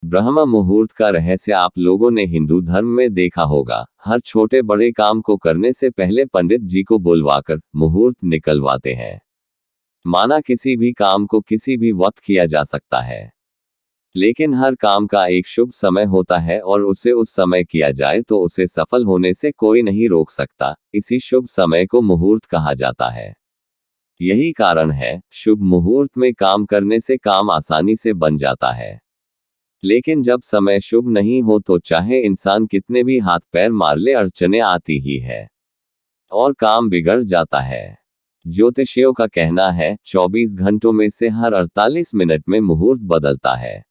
ब्रह्म मुहूर्त का रहस्य आप लोगों ने हिंदू धर्म में देखा होगा। हर छोटे बड़े काम को करने से पहले पंडित जी को बुलवाकर मुहूर्त निकलवाते हैं। माना किसी भी काम को किसी भी वक्त किया जा सकता है, लेकिन हर काम का एक शुभ समय होता है और उसे उस समय किया जाए तो उसे सफल होने से कोई नहीं रोक सकता। इसी शुभ समय को मुहूर्त कहा जाता है। यही कारण है शुभ मुहूर्त में काम करने से काम आसानी से बन जाता है। लेकिन जब समय शुभ नहीं हो तो चाहे इंसान कितने भी हाथ पैर मार ले, अड़चने आती ही है और काम बिगड़ जाता है। ज्योतिषियों का कहना है 24 घंटों में से हर 48 मिनट में मुहूर्त बदलता है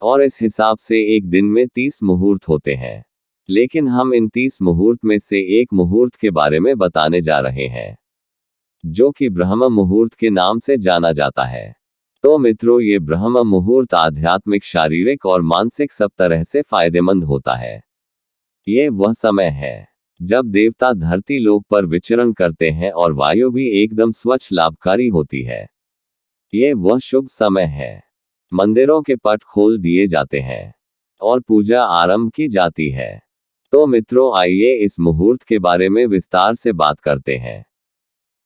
और इस हिसाब से एक दिन में 30 मुहूर्त होते हैं। लेकिन हम इन 30 मुहूर्त में से एक मुहूर्त के बारे में बताने जा रहे हैं, जो कि ब्रह्म मुहूर्त के नाम से जाना जाता है। तो मित्रों, ये ब्रह्म मुहूर्त आध्यात्मिक, शारीरिक और मानसिक सब तरह से फायदेमंद होता है। ये वह समय है जब देवता धरती लोक पर विचरण करते हैं और वायु भी एकदम स्वच्छ लाभकारी होती है। ये वह शुभ समय है। मंदिरों के पट खोल दिए जाते हैं और पूजा आरंभ की जाती है। तो मित्रों, आइए इस मुहूर्त के बारे में विस्तार से बात करते हैं।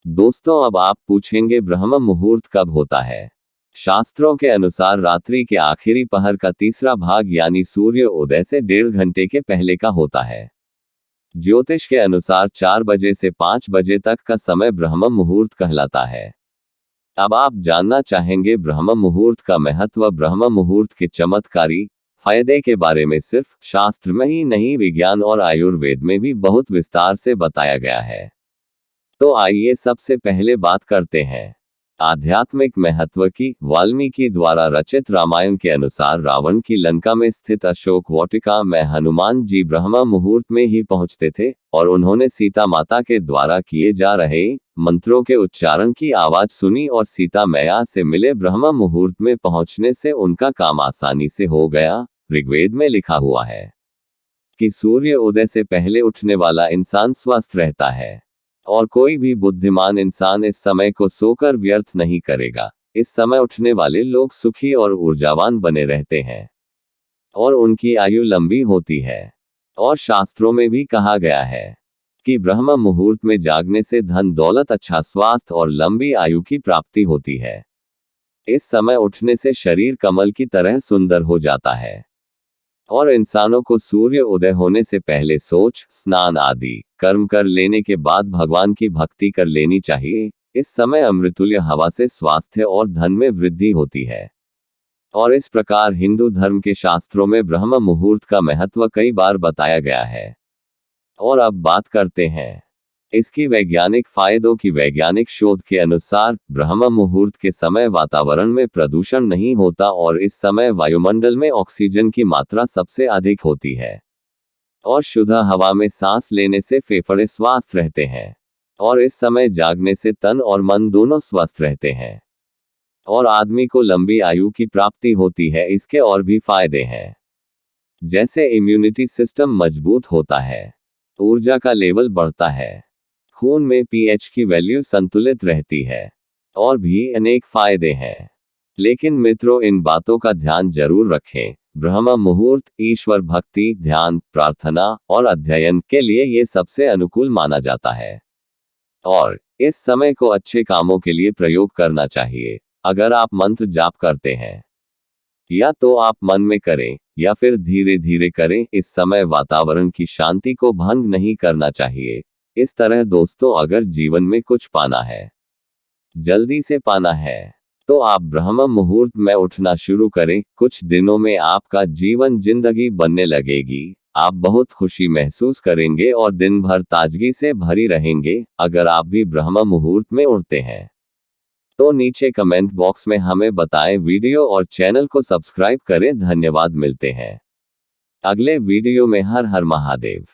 दोस्तों, अब आप पूछेंगे ब्रह्म मुहूर्त कब होता है। शास्त्रों के अनुसार रात्रि के आखिरी पहर का तीसरा भाग यानी सूर्य उदय से 1.5 घंटे के पहले का होता है। ज्योतिष के अनुसार 4 बजे से 5 बजे तक का समय ब्रह्म मुहूर्त कहलाता है। अब आप जानना चाहेंगे ब्रह्म मुहूर्त का महत्व, ब्रह्म मुहूर्त के चमत्कारी फायदे के बारे में सिर्फ शास्त्र में ही नहीं, विज्ञान और आयुर्वेद में भी बहुत विस्तार से बताया गया है। तो आइए सबसे पहले बात करते हैं आध्यात्मिक महत्व की। वाल्मीकि द्वारा रचित रामायण के अनुसार रावण की लंका में स्थित अशोक वाटिका में हनुमान जी ब्रह्म मुहूर्त में ही पहुंचते थे और उन्होंने सीता माता के द्वारा किए जा रहे मंत्रों के उच्चारण की आवाज सुनी और सीता मैया से मिले। ब्रह्म मुहूर्त में पहुंचने से उनका काम आसानी से हो गया। ऋग्वेद में लिखा हुआ है कि सूर्य उदय से पहले उठने वाला इंसान स्वस्थ रहता है और कोई भी बुद्धिमान इंसान इस समय को सोकर व्यर्थ नहीं करेगा। इस समय उठने वाले लोग सुखी और ऊर्जावान बने रहते हैं और उनकी आयु लंबी होती है। और शास्त्रों में भी कहा गया है कि ब्रह्म मुहूर्त में जागने से धन दौलत, अच्छा स्वास्थ्य और लंबी आयु की प्राप्ति होती है। इस समय उठने से शरीर कमल की तरह सुंदर हो जाता है और इंसानों को सूर्य उदय होने से पहले सोच, स्नान आदि कर्म कर लेने के बाद भगवान की भक्ति कर लेनी चाहिए। इस समय अमृतुल्य हवा से स्वास्थ्य और धन में वृद्धि होती है और इस प्रकार हिंदू धर्म के शास्त्रों में ब्रह्म मुहूर्त का महत्व कई बार बताया गया है। और अब बात करते हैं इसकी वैज्ञानिक फायदों की। वैज्ञानिक शोध के अनुसार ब्रह्म मुहूर्त के समय वातावरण में प्रदूषण नहीं होता और इस समय वायुमंडल में ऑक्सीजन की मात्रा सबसे अधिक होती है और शुद्ध हवा में सांस लेने से फेफड़े स्वस्थ रहते हैं और इस समय जागने से तन और मन दोनों स्वस्थ रहते हैं और आदमी को लंबी आयु की प्राप्ति होती है। इसके और भी फायदे हैं, जैसे इम्यूनिटी सिस्टम मजबूत होता है, ऊर्जा का लेवल बढ़ता है, खून में पीएच की वैल्यू संतुलित रहती है और भी अनेक फायदे हैं। लेकिन मित्रों, इन बातों का ध्यान जरूर रखें। ब्रह्म मुहूर्त ईश्वर भक्ति, ध्यान, प्रार्थना और अध्ययन के लिए ये सबसे अनुकूल माना जाता है और इस समय को अच्छे कामों के लिए प्रयोग करना चाहिए। अगर आप मंत्र जाप करते हैं या तो आप मन में करें या फिर धीरे धीरे करें। इस समय वातावरण की शांति को भंग नहीं करना चाहिए। इस तरह दोस्तों, अगर जीवन में कुछ पाना है, जल्दी से पाना है, तो आप ब्रह्म मुहूर्त में उठना शुरू करें। कुछ दिनों में आपका जीवन जिंदगी बनने लगेगी। आप बहुत खुशी महसूस करेंगे और दिन भर ताजगी से भरी रहेंगे। अगर आप भी ब्रह्म मुहूर्त में उठते हैं तो नीचे कमेंट बॉक्स में हमें बताएं। वीडियो और चैनल को सब्सक्राइब करें। धन्यवाद। मिलते हैं अगले वीडियो में। हर हर महादेव।